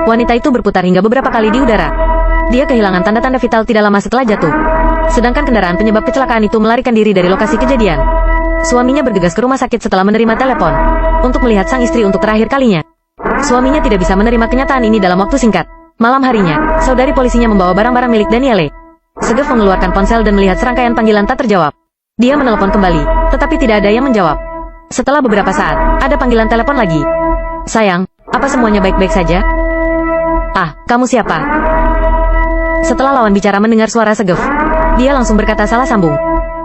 Wanita itu berputar hingga beberapa kali di udara. Dia kehilangan tanda-tanda vital tidak lama setelah jatuh. Sedangkan kendaraan penyebab kecelakaan itu melarikan diri dari lokasi kejadian. Suaminya bergegas ke rumah sakit setelah menerima telepon untuk melihat sang istri untuk terakhir kalinya. Suaminya tidak bisa menerima kenyataan ini dalam waktu singkat. Malam harinya, saudari polisinya membawa barang-barang milik Daniele. Segaf mengeluarkan ponsel dan melihat serangkaian panggilan tak terjawab. Dia menelepon kembali, tetapi tidak ada yang menjawab. Setelah beberapa saat, ada panggilan telepon lagi. Sayang, apa semuanya baik-baik saja? Ah, kamu siapa? Setelah lawan bicara mendengar suara Segaf, dia langsung berkata salah sambung.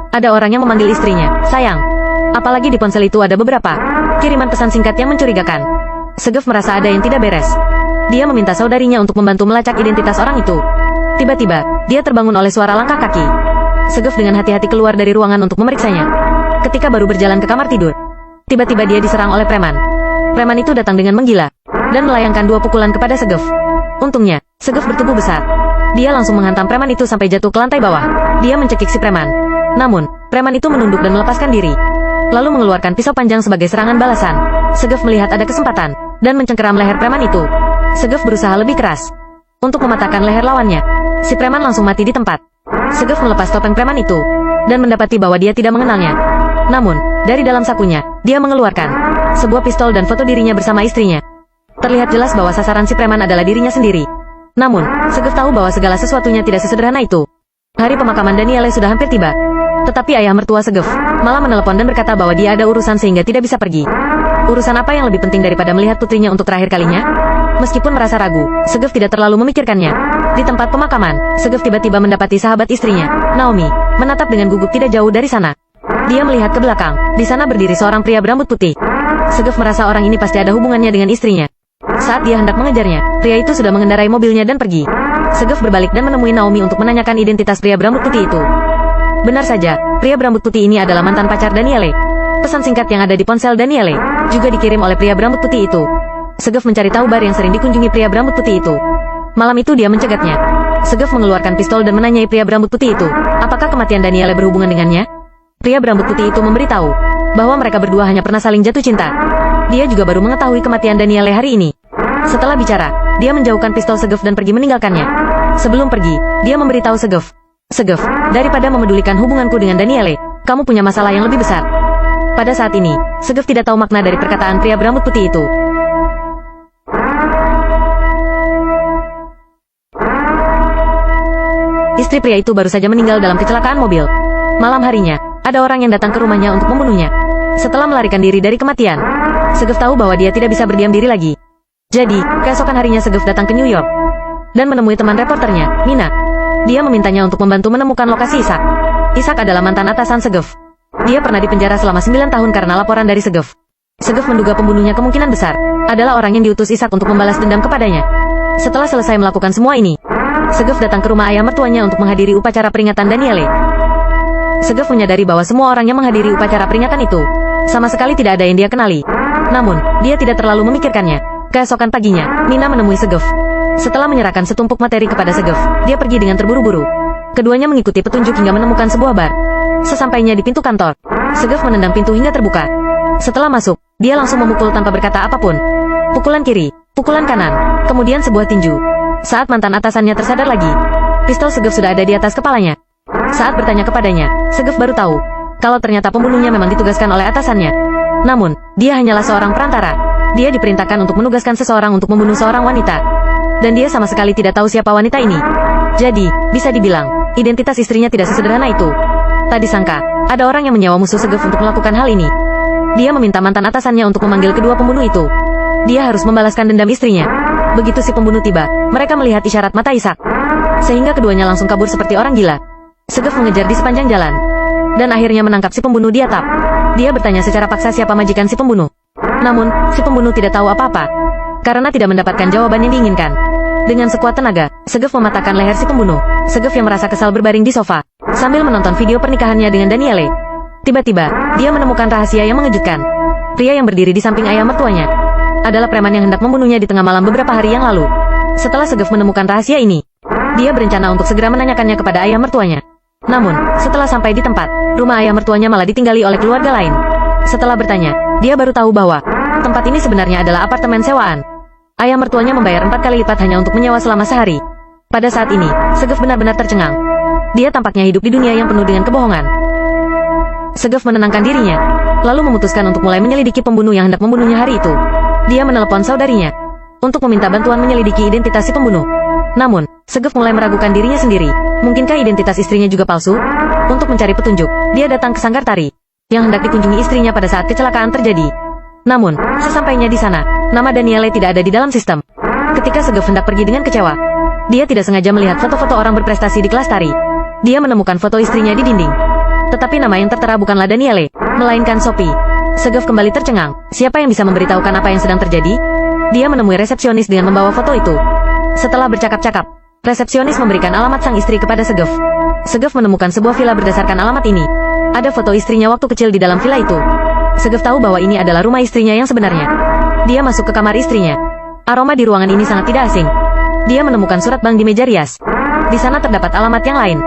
Ada orang yang memanggil istrinya, sayang. Apalagi di ponsel itu ada beberapa kiriman pesan singkat yang mencurigakan. Segaf merasa ada yang tidak beres. Dia meminta saudarinya untuk membantu melacak identitas orang itu. Tiba-tiba, dia terbangun oleh suara langkah kaki. Segaf dengan hati-hati keluar dari ruangan untuk memeriksanya. Ketika baru berjalan ke kamar tidur, tiba-tiba dia diserang oleh preman. Preman itu datang dengan menggila dan melayangkan 2 pukulan kepada Segaf. Untungnya, Segaf bertubuh besar. Dia langsung menghantam preman itu sampai jatuh ke lantai bawah. Dia mencekik si preman. Namun, preman itu menunduk dan melepaskan diri, lalu mengeluarkan pisau panjang sebagai serangan balasan. Segaf melihat ada kesempatan dan mencengkeram leher preman itu. Segaf berusaha lebih keras untuk mematahkan leher lawannya. Si preman langsung mati di tempat. Segaf melepas topeng preman itu dan mendapati bahwa dia tidak mengenalnya. Namun, dari dalam sakunya, dia mengeluarkan sebuah pistol dan foto dirinya bersama istrinya. Terlihat jelas bahwa sasaran si preman adalah dirinya sendiri. Namun, Segaf tahu bahwa segala sesuatunya tidak sesederhana itu. Hari pemakaman Daniele sudah hampir tiba. Tetapi ayah mertua Segaf malah menelepon dan berkata bahwa dia ada urusan sehingga tidak bisa pergi. Urusan apa yang lebih penting daripada melihat putrinya untuk terakhir kalinya? Meskipun merasa ragu, Segaf tidak terlalu memikirkannya. Di tempat pemakaman, Segaf tiba-tiba mendapati sahabat istrinya, Naomi, menatap dengan gugup tidak jauh dari sana. Dia melihat ke belakang. Di sana berdiri seorang pria berambut putih. Segaf merasa orang ini pasti ada hubungannya dengan istrinya. Saat dia hendak mengejarnya, pria itu sudah mengendarai mobilnya dan pergi. Segaf berbalik dan menemui Naomi untuk menanyakan identitas pria berambut putih itu. Benar saja, pria berambut putih ini adalah mantan pacar Daniele. Pesan singkat yang ada di ponsel Daniele juga dikirim oleh pria berambut putih itu. Segaf mencari tahu bar yang sering dikunjungi pria berambut putih itu. Malam itu dia mencegatnya. Segaf mengeluarkan pistol dan menanyai pria berambut putih itu, apakah kematian Daniele berhubungan dengannya? Pria berambut putih itu memberitahu bahwa mereka berdua hanya pernah saling jatuh cinta. Dia juga baru mengetahui kematian Daniele hari ini. Setelah bicara, dia menjauhkan pistol Segaf dan pergi meninggalkannya. Sebelum pergi, dia memberitahu Segaf, Segaf, daripada memedulikan hubunganku dengan Daniele, kamu punya masalah yang lebih besar. Pada saat ini, Segaf tidak tahu makna dari perkataan pria berambut putih itu. Istri pria itu baru saja meninggal dalam kecelakaan mobil. Malam harinya, ada orang yang datang ke rumahnya untuk membunuhnya. Setelah melarikan diri dari kematian, Segaf tahu bahwa dia tidak bisa berdiam diri lagi. Jadi, keesokan harinya Segaf datang ke New York dan menemui teman reporternya, Mina. Dia memintanya untuk membantu menemukan lokasi Ishak. Ishak adalah mantan atasan Segaf. Dia pernah dipenjara selama 9 tahun karena laporan dari Segaf. Segaf menduga pembunuhnya kemungkinan besar adalah orang yang diutus Ishak untuk membalas dendam kepadanya. Setelah selesai melakukan semua ini, Segaf datang ke rumah ayah mertuanya untuk menghadiri upacara peringatan Daniele. Segaf menyadari bahwa semua orang yang menghadiri upacara peringatan itu sama sekali tidak ada yang dia kenali. Namun, dia tidak terlalu memikirkannya. Keesokan paginya, Mina menemui Segaf. Setelah menyerahkan setumpuk materi kepada Segaf, dia pergi dengan terburu-buru. Keduanya mengikuti petunjuk hingga menemukan sebuah bar. Sesampainya di pintu kantor, Segaf menendang pintu hingga terbuka. Setelah masuk, dia langsung memukul tanpa berkata apapun. Pukulan kiri, pukulan kanan, kemudian sebuah tinju. Saat mantan atasannya tersadar lagi, pistol Segaf sudah ada di atas kepalanya. Saat bertanya kepadanya, Segaf baru tahu kalau ternyata pembunuhnya memang ditugaskan oleh atasannya. Namun, dia hanyalah seorang perantara. Dia diperintahkan untuk menugaskan seseorang untuk membunuh seorang wanita. Dan dia sama sekali tidak tahu siapa wanita ini. Jadi, bisa dibilang, identitas istrinya tidak sesederhana itu. Tak disangka, ada orang yang menyewa musuh Segaf untuk melakukan hal ini. Dia meminta mantan atasannya untuk memanggil kedua pembunuh itu. Dia harus membalaskan dendam istrinya. Begitu si pembunuh tiba, mereka melihat isyarat mata Ishak. Sehingga keduanya langsung kabur seperti orang gila. Segaf mengejar di sepanjang jalan dan akhirnya menangkap si pembunuh di atap. Dia bertanya secara paksa siapa majikan si pembunuh. Namun, si pembunuh tidak tahu apa-apa karena tidak mendapatkan jawaban yang diinginkan. Dengan sekuat tenaga, Segaf mematahkan leher si pembunuh. Segaf yang merasa kesal berbaring di sofa sambil menonton video pernikahannya dengan Daniele. Tiba-tiba, dia menemukan rahasia yang mengejutkan. Pria yang berdiri di samping ayah mertuanya adalah preman yang hendak membunuhnya di tengah malam beberapa hari yang lalu. Setelah Segaf menemukan rahasia ini, dia berencana untuk segera menanyakannya kepada ayah mertuanya. Namun, setelah sampai di tempat, rumah ayah mertuanya malah ditinggali oleh keluarga lain. Setelah bertanya, dia baru tahu bahwa tempat ini sebenarnya adalah apartemen sewaan. Ayah mertuanya membayar 4 kali lipat hanya untuk menyewa selama sehari. Pada saat ini, Segef benar-benar tercengang. Dia tampaknya hidup di dunia yang penuh dengan kebohongan. Segef menenangkan dirinya, lalu memutuskan untuk mulai menyelidiki pembunuh yang hendak membunuhnya hari itu. Dia menelepon saudarinya untuk meminta bantuan menyelidiki identitas si pembunuh. Namun, Segef mulai meragukan dirinya sendiri. Mungkinkah identitas istrinya juga palsu? Untuk mencari petunjuk, dia datang ke sanggar tari yang hendak dikunjungi istrinya pada saat kecelakaan terjadi. Namun, sesampainya di sana, nama Daniele tidak ada di dalam sistem. Ketika Segef hendak pergi dengan kecewa, dia tidak sengaja melihat foto-foto orang berprestasi di kelas tari. Dia menemukan foto istrinya di dinding. Tetapi nama yang tertera bukanlah Daniele, melainkan Sophie. Segef kembali tercengang. Siapa yang bisa memberitahukan apa yang sedang terjadi? Dia menemui resepsionis dengan membawa foto itu. Setelah bercakap-cakap, resepsionis memberikan alamat sang istri kepada Segef. Segef menemukan sebuah villa berdasarkan alamat ini. Ada foto istrinya waktu kecil di dalam villa itu. Segef tahu bahwa ini adalah rumah istrinya yang sebenarnya. Dia masuk ke kamar istrinya. Aroma di ruangan ini sangat tidak asing. Dia menemukan surat bank di meja rias. Di sana terdapat alamat yang lain.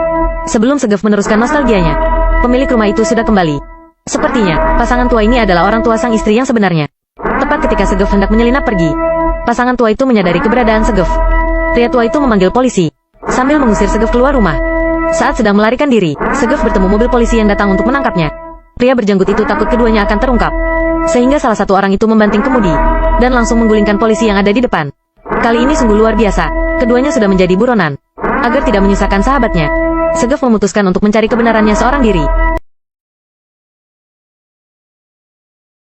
Sebelum Segef meneruskan nostalgianya, pemilik rumah itu sudah kembali. Sepertinya, pasangan tua ini adalah orang tua sang istri yang sebenarnya. Tepat ketika Segef hendak menyelinap pergi, pasangan tua itu menyadari keberadaan Segef. Pria tua itu memanggil polisi, sambil mengusir Segef keluar rumah. Saat sedang melarikan diri, Segef bertemu mobil polisi yang datang untuk menangkapnya. Pria berjanggut itu takut keduanya akan terungkap, sehingga salah satu orang itu membanting kemudi, dan langsung menggulingkan polisi yang ada di depan. Kali ini sungguh luar biasa, keduanya sudah menjadi buronan. Agar tidak menyusahkan sahabatnya, Segef memutuskan untuk mencari kebenarannya seorang diri.